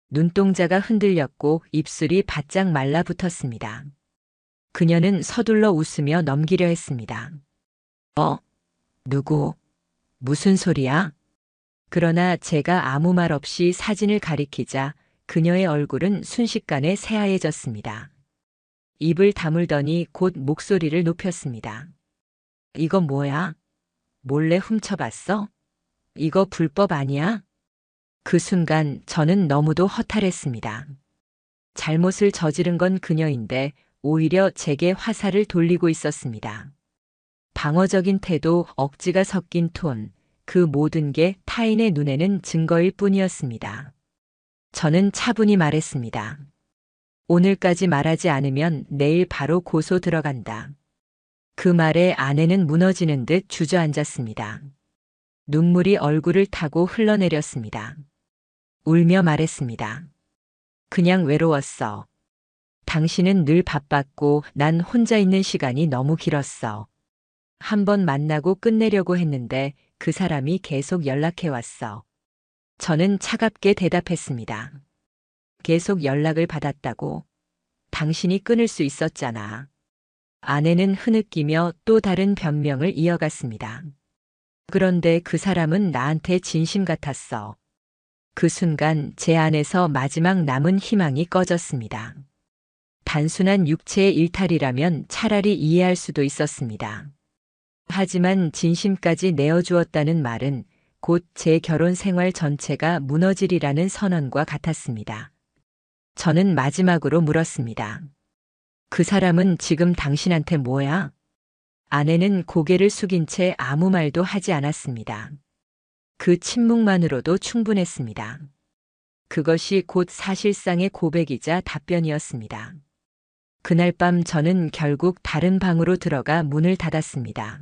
눈동자가 흔들렸고 입술이 바짝 말라붙었습니다. 그녀는 서둘러 웃으며 넘기려 했습니다. 누구? 무슨 소리야? 그러나 제가 아무 말 없이 사진을 가리키자 그녀의 얼굴은 순식간에 새하얘졌습니다. 입을 다물더니 곧 목소리를 높였습니다. 이건 뭐야? 몰래 훔쳐봤어? 이거 불법 아니야? 그 순간 저는 너무도 허탈했습니다. 잘못을 저지른 건 그녀인데 오히려 제게 화살을 돌리고 있었습니다. 방어적인 태도, 억지가 섞인 톤, 그 모든 게 타인의 눈에는 증거일 뿐이었습니다. 저는 차분히 말했습니다. 오늘까지 말하지 않으면 내일 바로 고소 들어간다. 그 말에 아내는 무너지는 듯 주저앉았습니다. 눈물이 얼굴을 타고 흘러내렸습니다. 울며 말했습니다. 그냥 외로웠어. 당신은 늘 바빴고 난 혼자 있는 시간이 너무 길었어. 한 번 만나고 끝내려고 했는데 그 사람이 계속 연락해 왔어. 저는 차갑게 대답했습니다. 계속 연락을 받았다고? 당신이 끊을 수 있었잖아. 아내는 흐느끼며 또 다른 변명을 이어갔습니다. 그런데 그 사람은 나한테 진심 같았어. 그 순간 제 안에서 마지막 남은 희망이 꺼졌습니다. 단순한 육체의 일탈이라면 차라리 이해할 수도 있었습니다. 하지만 진심까지 내어주었다는 말은 곧 제 결혼 생활 전체가 무너지리라는 선언과 같았습니다. 저는 마지막으로 물었습니다. 그 사람은 지금 당신한테 뭐야? 아내는 고개를 숙인 채 아무 말도 하지 않았습니다. 그 침묵만으로도 충분했습니다. 그것이 곧 사실상의 고백이자 답변이었습니다. 그날 밤 저는 결국 다른 방으로 들어가 문을 닫았습니다.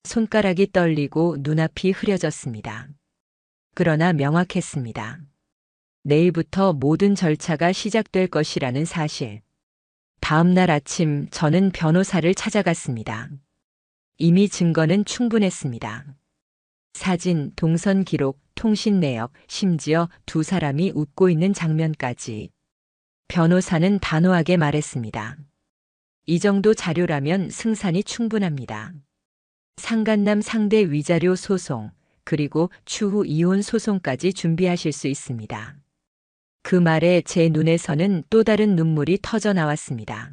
손가락이 떨리고 눈앞이 흐려졌습니다. 그러나 명확했습니다. 내일부터 모든 절차가 시작될 것이라는 사실. 다음 날 아침 저는 변호사를 찾아갔습니다. 이미 증거는 충분했습니다. 사진, 동선 기록, 통신 내역, 심지어 두 사람이 웃고 있는 장면까지. 변호사는 단호하게 말했습니다. 이 정도 자료라면 승산이 충분합니다. 상간남 상대 위자료 소송, 그리고 추후 이혼 소송까지 준비하실 수 있습니다. 그 말에 제 눈에서는 또 다른 눈물이 터져 나왔습니다.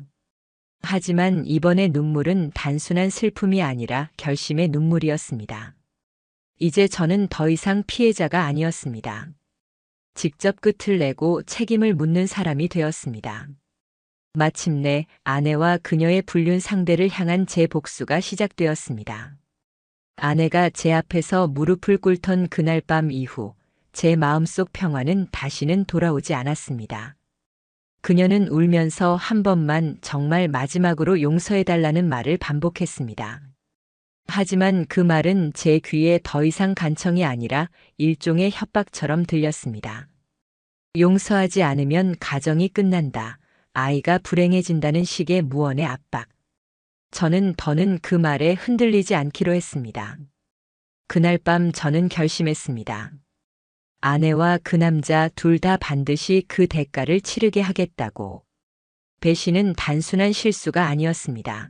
하지만 이번의 눈물은 단순한 슬픔이 아니라 결심의 눈물이었습니다. 이제 저는 더 이상 피해자가 아니었습니다. 직접 끝을 내고 책임을 묻는 사람이 되었습니다. 마침내 아내와 그녀의 불륜 상대를 향한 제 복수가 시작되었습니다. 아내가 제 앞에서 무릎을 꿇던 그날 밤 이후 제 마음속 평화는 다시는 돌아오지 않았습니다. 그녀는 울면서 한 번만 정말 마지막으로 용서해달라는 말을 반복했습니다. 하지만 그 말은 제 귀에 더 이상 간청이 아니라 일종의 협박처럼 들렸습니다. 용서하지 않으면 가정이 끝난다. 아이가 불행해진다는 식의 무언의 압박. 저는 더는 그 말에 흔들리지 않기로 했습니다. 그날 밤 저는 결심했습니다. 아내와 그 남자 둘 다 반드시 그 대가를 치르게 하겠다고. 배신은 단순한 실수가 아니었습니다.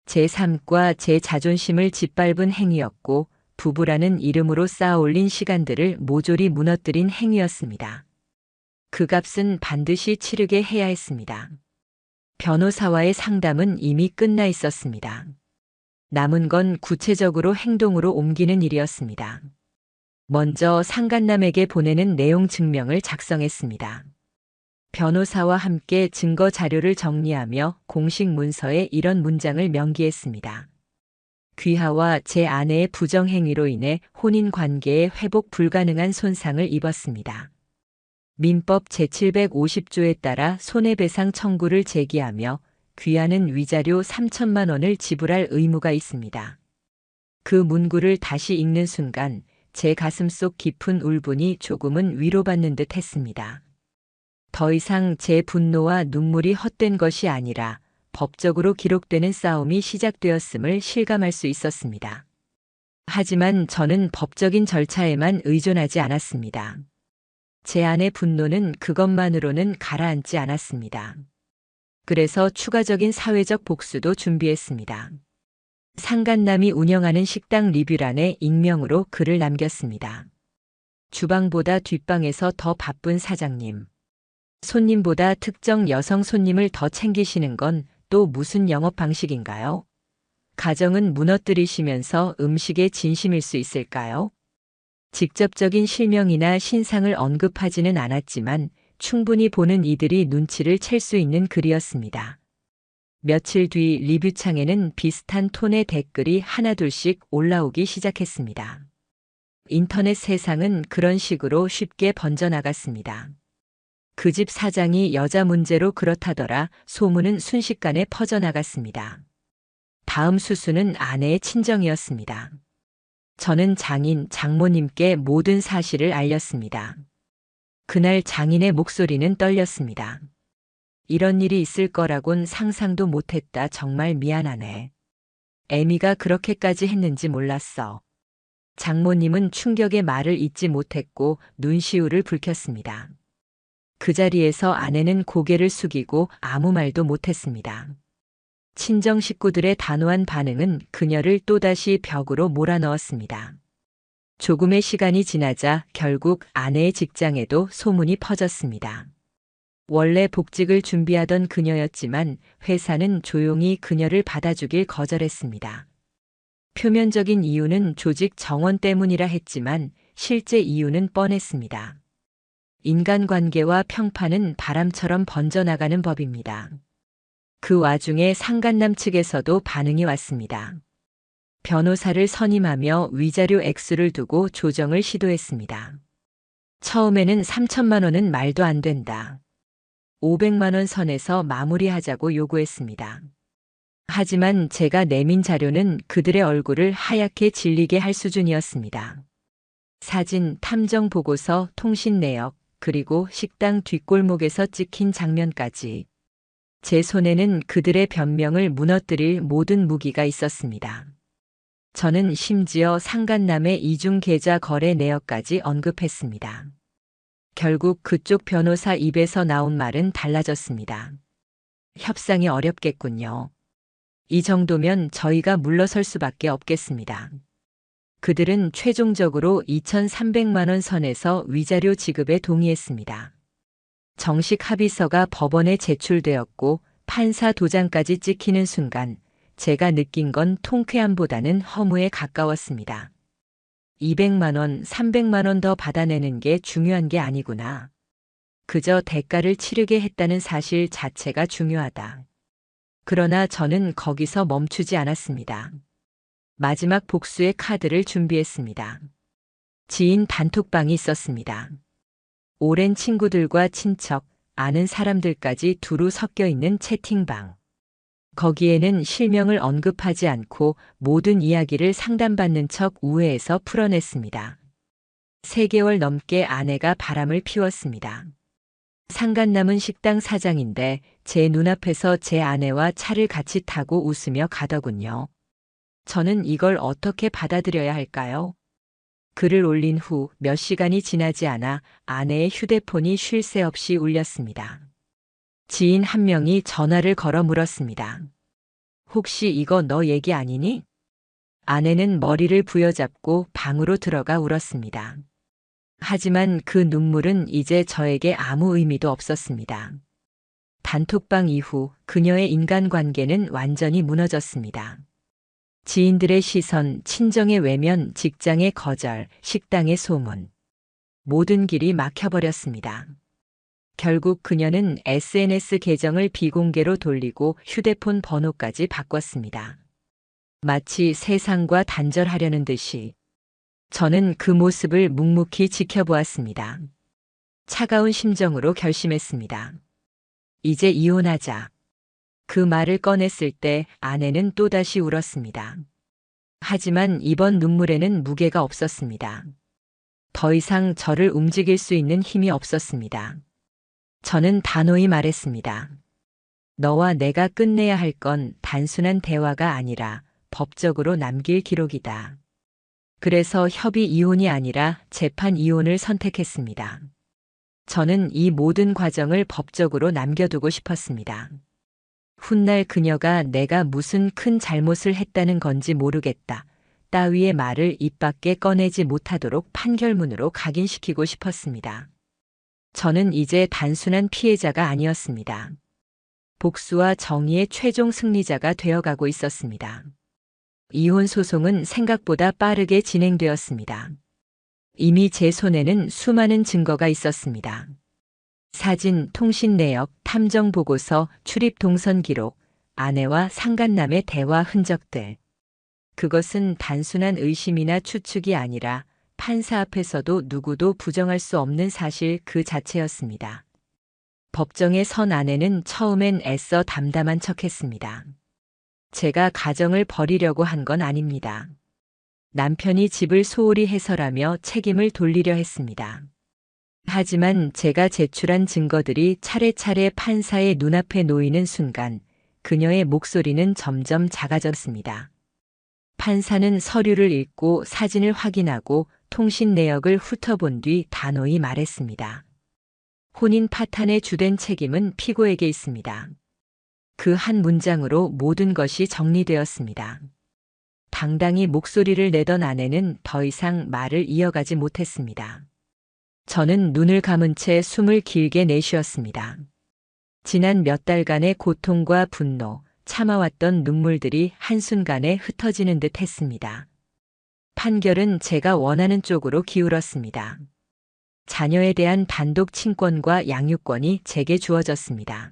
제 삶과 제 자존심을 짓밟은 행위였고 부부라는 이름으로 쌓아올린 시간들을 모조리 무너뜨린 행위였습니다. 그 값은 반드시 치르게 해야 했습니다. 변호사와의 상담은 이미 끝나 있었습니다. 남은 건 구체적으로 행동으로 옮기는 일이었습니다. 먼저 상간남에게 보내는 내용 증명을 작성했습니다. 변호사와 함께 증거 자료를 정리하며 공식 문서에 이런 문장을 명기했습니다. 귀하와 제 아내의 부정행위로 인해 혼인 관계에 회복 불가능한 손상을 입었습니다. 민법 제750조에 따라 손해배상 청구를 제기하며 귀하는 위자료 3천만 원을 지불할 의무가 있습니다. 그 문구를 다시 읽는 순간 제 가슴속 깊은 울분이 조금은 위로받는 듯 했습니다. 더 이상 제 분노와 눈물이 헛된 것이 아니라 법적으로 기록되는 싸움이 시작되었음을 실감할 수 있었습니다. 하지만 저는 법적인 절차에만 의존하지 않았습니다. 제 안의 분노는 그것만으로는 가라앉지 않았습니다. 그래서 추가적인 사회적 복수도 준비했습니다. 상간남이 운영하는 식당 리뷰란에 익명으로 글을 남겼습니다. 주방보다 뒷방에서 더 바쁜 사장님. 손님보다 특정 여성 손님을 더 챙기시는 건 또 무슨 영업 방식인가요? 가정은 무너뜨리시면서 음식에 진심일 수 있을까요? 직접적인 실명이나 신상을 언급하지는 않았지만 충분히 보는 이들이 눈치를 챌 수 있는 글이었습니다. 며칠 뒤 리뷰창에는 비슷한 톤의 댓글이 하나둘씩 올라오기 시작했습니다. 인터넷 세상은 그런 식으로 쉽게 번져나갔습니다. 그 집 사장이 여자 문제로 그렇다더라 소문은 순식간에 퍼져나갔습니다. 다음 수순은 아내의 친정이었습니다. 저는 장모님께 모든 사실을 알렸습니다. 그날 장인의 목소리는 떨렸습니다. 이런 일이 있을 거라곤 상상도 못했다. 정말 미안하네. 애미가 그렇게까지 했는지 몰랐어. 장모님은 충격의 말을 잇지 못했고 눈시울을 붉혔습니다. 그 자리에서 아내는 고개를 숙이고 아무 말도 못했습니다. 친정 식구들의 단호한 반응은 그녀를 또다시 벽으로 몰아넣었습니다. 조금의 시간이 지나자 결국 아내의 직장에도 소문이 퍼졌습니다. 원래 복직을 준비하던 그녀였지만 회사는 조용히 그녀를 받아주길 거절했습니다. 표면적인 이유는 조직 정원 때문이라 했지만 실제 이유는 뻔했습니다. 인간관계와 평판은 바람처럼 번져나가는 법입니다. 그 와중에 상간남 측에서도 반응이 왔습니다. 변호사를 선임하며 위자료 액수를 두고 조정을 시도했습니다. 처음에는 3천만 원은 말도 안 된다. 500만 원 선에서 마무리하자고 요구했습니다. 하지만 제가 내민 자료는 그들의 얼굴을 하얗게 질리게 할 수준이었습니다. 사진, 탐정 보고서, 통신 내역, 그리고 식당 뒷골목에서 찍힌 장면까지. 제 손에는 그들의 변명을 무너뜨릴 모든 무기가 있었습니다. 저는 심지어 상간남의 이중 계좌 거래 내역까지 언급했습니다. 결국 그쪽 변호사 입에서 나온 말은 달라졌습니다. 협상이 어렵겠군요. 이 정도면 저희가 물러설 수밖에 없겠습니다. 그들은 최종적으로 2,300만 원 선에서 위자료 지급에 동의했습니다. 정식 합의서가 법원에 제출되었고 판사 도장까지 찍히는 순간 제가 느낀 건 통쾌함보다는 허무에 가까웠습니다. 200만 원, 300만 원 더 받아내는 게 중요한 게 아니구나. 그저 대가를 치르게 했다는 사실 자체가 중요하다. 그러나 저는 거기서 멈추지 않았습니다. 마지막 복수의 카드를 준비했습니다. 지인 단톡방이 있었습니다. 오랜 친구들과 친척, 아는 사람들까지 두루 섞여 있는 채팅방. 거기에는 실명을 언급하지 않고 모든 이야기를 상담받는 척 우회해서 풀어냈습니다. 3개월 넘게 아내가 바람을 피웠습니다. 상간남은 식당 사장인데 제 눈앞에서 제 아내와 차를 같이 타고 웃으며 가더군요. 저는 이걸 어떻게 받아들여야 할까요? 글을 올린 후 몇 시간이 지나지 않아 아내의 휴대폰이 쉴 새 없이 울렸습니다. 지인 한 명이 전화를 걸어 물었습니다. 혹시 이거 너 얘기 아니니? 아내는 머리를 부여잡고 방으로 들어가 울었습니다. 하지만 그 눈물은 이제 저에게 아무 의미도 없었습니다. 단톡방 이후 그녀의 인간관계는 완전히 무너졌습니다. 지인들의 시선, 친정의 외면, 직장의 거절, 식당의 소문. 모든 길이 막혀버렸습니다. 결국 그녀는 SNS 계정을 비공개로 돌리고 휴대폰 번호까지 바꿨습니다. 마치 세상과 단절하려는 듯이. 저는 그 모습을 묵묵히 지켜보았습니다. 차가운 심정으로 결심했습니다. 이제 이혼하자. 그 말을 꺼냈을 때 아내는 또다시 울었습니다. 하지만 이번 눈물에는 무게가 없었습니다. 더 이상 저를 움직일 수 있는 힘이 없었습니다. 저는 단호히 말했습니다. 너와 내가 끝내야 할 건 단순한 대화가 아니라 법적으로 남길 기록이다. 그래서 협의 이혼이 아니라 재판 이혼을 선택했습니다. 저는 이 모든 과정을 법적으로 남겨두고 싶었습니다. 훗날 그녀가 내가 무슨 큰 잘못을 했다는 건지 모르겠다. 따위의 말을 입 밖에 꺼내지 못하도록 판결문으로 각인시키고 싶었습니다. 저는 이제 단순한 피해자가 아니었습니다. 복수와 정의의 최종 승리자가 되어가고 있었습니다. 이혼 소송은 생각보다 빠르게 진행되었습니다. 이미 제 손에는 수많은 증거가 있었습니다. 사진, 통신 내역, 탐정 보고서, 출입 동선 기록, 아내와 상간남의 대화 흔적들. 그것은 단순한 의심이나 추측이 아니라 판사 앞에서도 누구도 부정할 수 없는 사실 그 자체였습니다. 법정에 선 아내는 처음엔 애써 담담한 척했습니다. 제가 가정을 버리려고 한 건 아닙니다. 남편이 집을 소홀히 해서라며 책임을 돌리려 했습니다. 하지만 제가 제출한 증거들이 차례차례 판사의 눈앞에 놓이는 순간 그녀의 목소리는 점점 작아졌습니다. 판사는 서류를 읽고 사진을 확인하고 통신 내역을 훑어본 뒤 단호히 말했습니다. 혼인 파탄의 주된 책임은 피고에게 있습니다. 그 한 문장으로 모든 것이 정리되었습니다. 당당히 목소리를 내던 아내는 더 이상 말을 이어가지 못했습니다. 저는 눈을 감은 채 숨을 길게 내쉬었습니다. 지난 몇 달간의 고통과 분노, 참아왔던 눈물들이 한순간에 흩어지는 듯 했습니다. 판결은 제가 원하는 쪽으로 기울었습니다. 자녀에 대한 단독 친권과 양육권이 제게 주어졌습니다.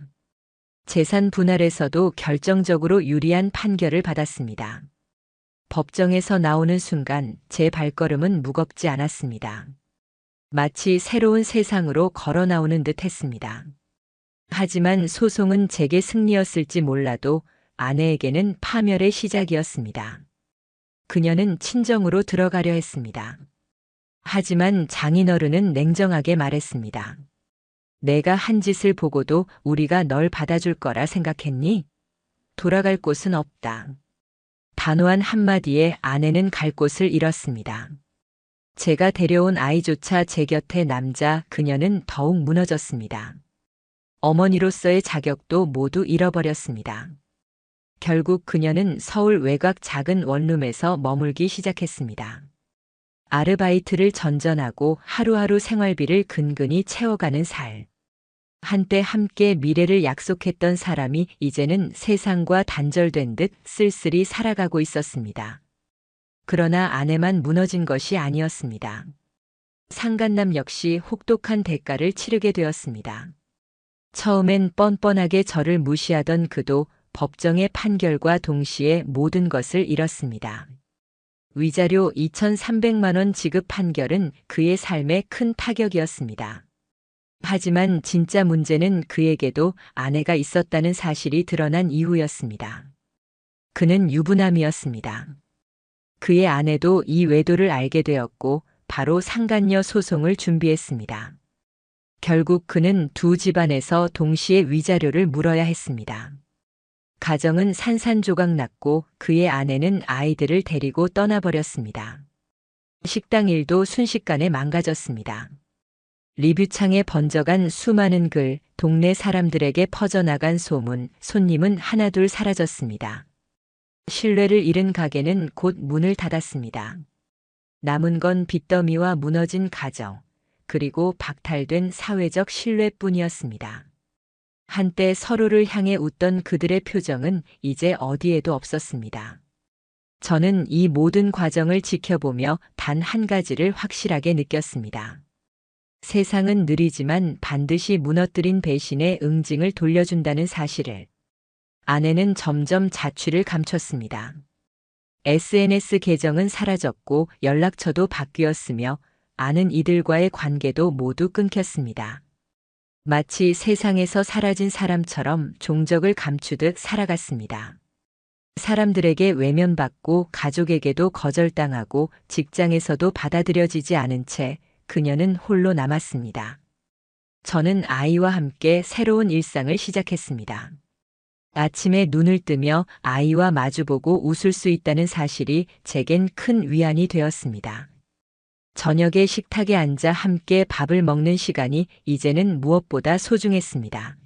재산 분할에서도 결정적으로 유리한 판결을 받았습니다. 법정에서 나오는 순간 제 발걸음은 무겁지 않았습니다. 마치 새로운 세상으로 걸어 나오는 듯 했습니다. 하지만 소송은 제게 승리였을지 몰라도 아내에게는 파멸의 시작이었습니다. 그녀는 친정으로 들어가려 했습니다. 하지만 장인어른은 냉정하게 말했습니다. 내가 한 짓을 보고도 우리가 널 받아줄 거라 생각했니? 돌아갈 곳은 없다. 단호한 한마디에 아내는 갈 곳을 잃었습니다. 제가 데려온 아이조차 제 곁에 남자 그녀는 더욱 무너졌습니다. 어머니로서의 자격도 모두 잃어버렸습니다. 결국 그녀는 서울 외곽 작은 원룸에서 머물기 시작했습니다. 아르바이트를 전전하고 하루하루 생활비를 근근히 채워가는 살. 한때 함께 미래를 약속했던 사람이 이제는 세상과 단절된 듯 쓸쓸히 살아가고 있었습니다. 그러나 아내만 무너진 것이 아니었습니다. 상간남 역시 혹독한 대가를 치르게 되었습니다. 처음엔 뻔뻔하게 저를 무시하던 그도 법정의 판결과 동시에 모든 것을 잃었습니다. 위자료 2,300만 원 지급 판결은 그의 삶에 큰 타격이었습니다. 하지만 진짜 문제는 그에게도 아내가 있었다는 사실이 드러난 이후였습니다. 그는 유부남이었습니다. 그의 아내도 이 외도를 알게 되었고 바로 상간녀 소송을 준비했습니다. 결국 그는 두 집안에서 동시에 위자료를 물어야 했습니다. 가정은 산산조각 났고 그의 아내는 아이들을 데리고 떠나버렸습니다. 식당 일도 순식간에 망가졌습니다. 리뷰창에 번져간 수많은 글, 동네 사람들에게 퍼져나간 소문, 손님은 하나둘 사라졌습니다. 신뢰를 잃은 가게는 곧 문을 닫았습니다. 남은 건 빚더미와 무너진 가정, 그리고 박탈된 사회적 신뢰뿐이었습니다. 한때 서로를 향해 웃던 그들의 표정은 이제 어디에도 없었습니다. 저는 이 모든 과정을 지켜보며 단 한 가지를 확실하게 느꼈습니다. 세상은 느리지만 반드시 무너뜨린 배신의 응징을 돌려준다는 사실을. 아내는 점점 자취를 감췄습니다. SNS 계정은 사라졌고 연락처도 바뀌었으며 아는 이들과의 관계도 모두 끊겼습니다. 마치 세상에서 사라진 사람처럼 종적을 감추듯 살아갔습니다. 사람들에게 외면받고 가족에게도 거절당하고 직장에서도 받아들여지지 않은 채 그녀는 홀로 남았습니다. 저는 아이와 함께 새로운 일상을 시작했습니다. 아침에 눈을 뜨며 아이와 마주보고 웃을 수 있다는 사실이 제겐 큰 위안이 되었습니다. 저녁에 식탁에 앉아 함께 밥을 먹는 시간이 이제는 무엇보다 소중했습니다.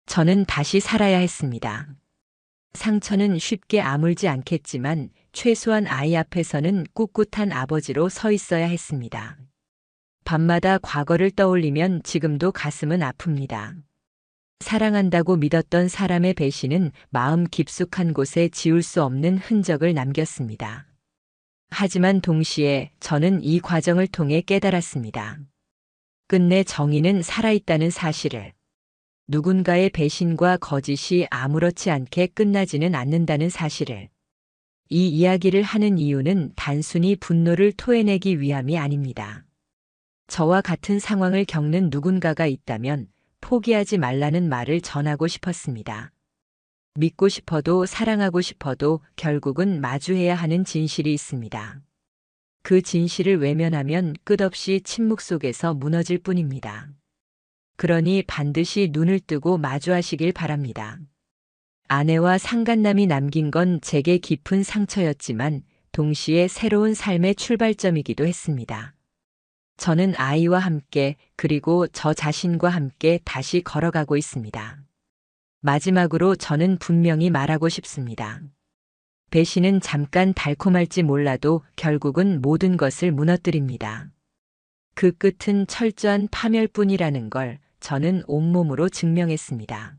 저는 다시 살아야 했습니다. 상처는 쉽게 아물지 않겠지만 최소한 아이 앞에서는 꿋꿋한 아버지로 서 있어야 했습니다. 밤마다 과거를 떠올리면 지금도 가슴은 아픕니다. 사랑한다고 믿었던 사람의 배신은 마음 깊숙한 곳에 지울 수 없는 흔적을 남겼습니다. 하지만 동시에 저는 이 과정을 통해 깨달았습니다. 끝내 정의는 살아있다는 사실을. 누군가의 배신과 거짓이 아무렇지 않게 끝나지는 않는다는 사실을. 이 이야기를 하는 이유는 단순히 분노를 토해내기 위함이 아닙니다. 저와 같은 상황을 겪는 누군가가 있다면 포기하지 말라는 말을 전하고 싶었습니다. 믿고 싶어도 사랑하고 싶어도 결국은 마주해야 하는 진실이 있습니다. 그 진실을 외면하면 끝없이 침묵 속에서 무너질 뿐입니다. 그러니 반드시 눈을 뜨고 마주하시길 바랍니다. 아내와 상간남이 남긴 건 제게 깊은 상처였지만 동시에 새로운 삶의 출발점이기도 했습니다. 저는 아이와 함께 그리고 저 자신과 함께 다시 걸어가고 있습니다. 마지막으로 저는 분명히 말하고 싶습니다. 배신은 잠깐 달콤할지 몰라도 결국은 모든 것을 무너뜨립니다. 그 끝은 철저한 파멸뿐이라는 걸 저는 온몸으로 증명했습니다.